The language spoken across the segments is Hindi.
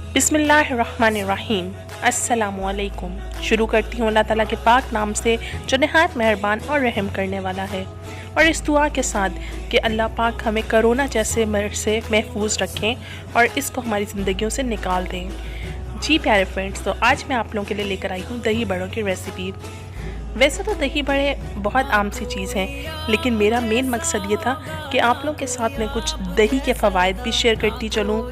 बिस्मिल्लाहिर्रहमानिर्रहीम। अस्सलामुअलैकुम। शुरू करती हूँ अल्लाह ताला के पाक नाम से जो नहायत मेहरबान और रहम करने वाला है, और इस दुआ के साथ कि अल्लाह पाक हमें कोरोना जैसे मर्ज से महफूज रखें और इसको हमारी ज़िंदगियों से निकाल दें। जी प्यारे फ्रेंड्स, तो आज मैं आप लोगों के लिए लेकर आई हूँ दही बड़ों की रेसिपी। वैसे तो दही बड़े बहुत आम सी चीज़ हैं, लेकिन मेरा मेन मकसद ये था कि आप लोगों के साथ में कुछ दही के फ़वाइद भी शेयर करती चलूँ।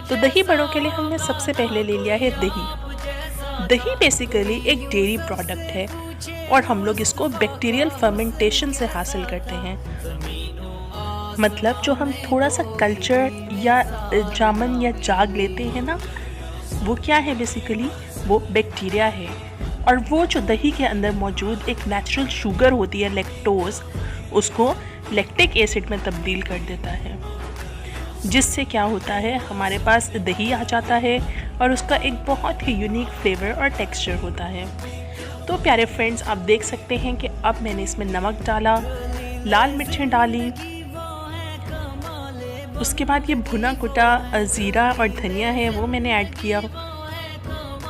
तो दही बड़ों के लिए हमने सबसे पहले ले लिया है दही। दही बेसिकली एक डेयरी प्रोडक्ट है और हम लोग इसको बैक्टीरियल फर्मेंटेशन से हासिल करते हैं। मतलब जो हम थोड़ा सा कल्चर या जामन या जाग लेते हैं ना, वो क्या है बेसिकली, वो बैक्टीरिया है। और वो जो दही के अंदर मौजूद एक नेचुरल शुगर होती है लैक्टोज, उसको लैक्टिक एसिड में तब्दील कर देता है, जिससे क्या होता है हमारे पास दही आ जाता है और उसका एक बहुत ही यूनिक फ्लेवर और टेक्सचर होता है। तो प्यारे फ्रेंड्स, आप देख सकते हैं कि अब मैंने इसमें नमक डाला, लाल मिर्चें डाली, उसके बाद ये भुना कुटा ज़ीरा और धनिया है वो मैंने ऐड किया,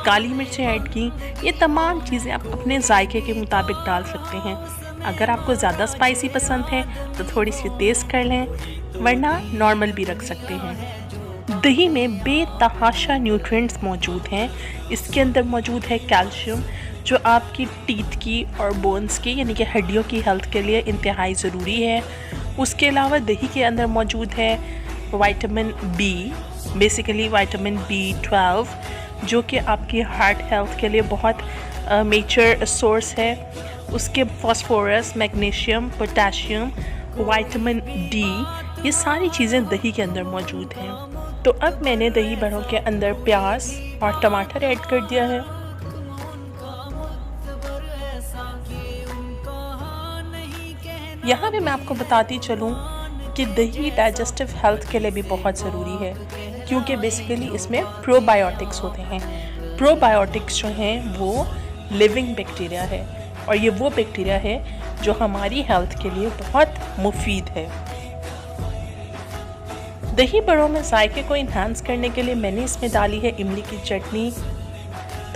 काली मिर्चें ऐड की। ये तमाम चीज़ें आप अपने जायके के मुताबिक डाल सकते हैं। अगर आपको ज़्यादा स्पाइसी पसंद है तो थोड़ी सी तेज़ कर लें, वरना नॉर्मल भी रख सकते हैं। दही में बेतहाशा न्यूट्रिएंट्स मौजूद हैं। इसके अंदर मौजूद है कैल्शियम, जो आपकी टीथ की और बोन्स की यानी कि हड्डियों की हेल्थ के लिए इंतहाई ज़रूरी है। उसके अलावा दही के अंदर मौजूद है vitamin B, basically vitamin B12, जो कि आपकी हार्ट हेल्थ के लिए बहुत मेजर सोर्स है। उसके phosphorus, magnesium, potassium, vitamin D, ये सारी चीज़ें दही के अंदर मौजूद हैं। तो अब मैंने दही बड़ों के अंदर प्याज और टमाटर ऐड कर दिया है। यहाँ पे मैं आपको बताती चलूँ कि दही डाइजेस्टिव हेल्थ के लिए भी बहुत ज़रूरी है, क्योंकि बेसिकली इसमें प्रोबायोटिक्स होते हैं। प्रोबायोटिक्स जो हैं वो लिविंग बैक्टीरिया है, और ये वो बैक्टीरिया है जो हमारी हेल्थ के लिए बहुत मुफीद है। दही बड़ों में जायके को इन्हांस करने के लिए मैंने इसमें डाली है इमली की चटनी,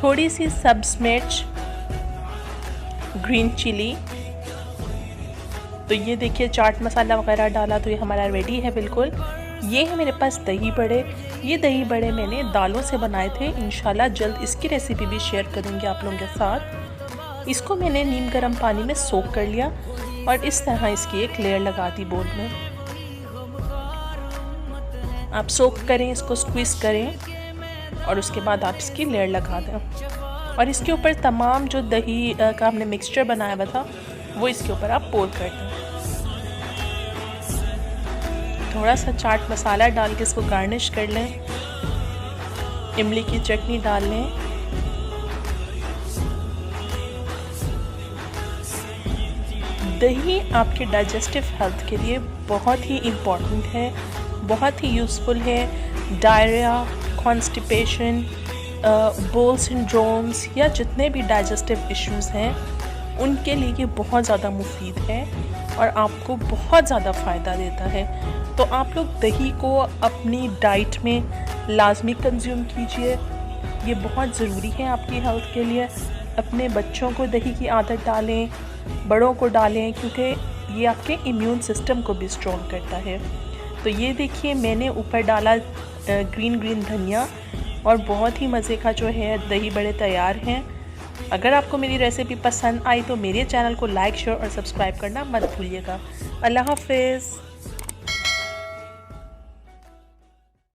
थोड़ी सी सब्ज़ मिर्च, ग्रीन चिली। तो ये देखिए चाट मसाला वगैरह डाला तो ये हमारा रेडी है बिल्कुल। ये है मेरे पास दही बड़े। ये दही बड़े मैंने दालों से बनाए थे। इंशाल्लाह जल्द इसकी रेसिपी भी शेयर करूँगी आप लोगों के साथ। इसको मैंने नीम गर्म पानी में सोक कर लिया और इस तरह इसकी एक लेयर लगा दी बोल में। आप सोक करें, इसको स्क्वीज़ करें और उसके बाद आप इसकी लेयर लगा दें, और इसके ऊपर तमाम जो दही का हमने मिक्सचर बनाया हुआ था वो इसके ऊपर आप पोर कर दें। थोड़ा सा चाट मसाला डाल के इसको गार्निश कर लें, इमली की चटनी डाल लें। दही आपके डाइजेस्टिव हेल्थ के लिए बहुत ही इम्पॉर्टेंट है, बहुत ही यूज़फुल है। डायरिया, कॉन्स्टिपेशन, बोल सिंड्रोम्स या जितने भी डाइजेस्टिव इश्यूज़ हैं उनके लिए ये बहुत ज़्यादा मुफीद है और आपको बहुत ज़्यादा फ़ायदा देता है। तो आप लोग दही को अपनी डाइट में लाजमी कंज्यूम कीजिए, ये बहुत ज़रूरी है आपकी हेल्थ के लिए। अपने बच्चों को दही की आदत डालें, बड़ों को डालें, क्योंकि ये आपके इम्यून सिस्टम को भी स्ट्रॉन्ग करता है। तो ये देखिए मैंने ऊपर डाला ग्रीन धनिया, और बहुत ही मज़े का जो है दही बड़े तैयार हैं। अगर आपको मेरी रेसिपी पसंद आई तो मेरे चैनल को लाइक, शेयर और सब्सक्राइब करना मत भूलिएगा। अल्लाह हाफ़िज़।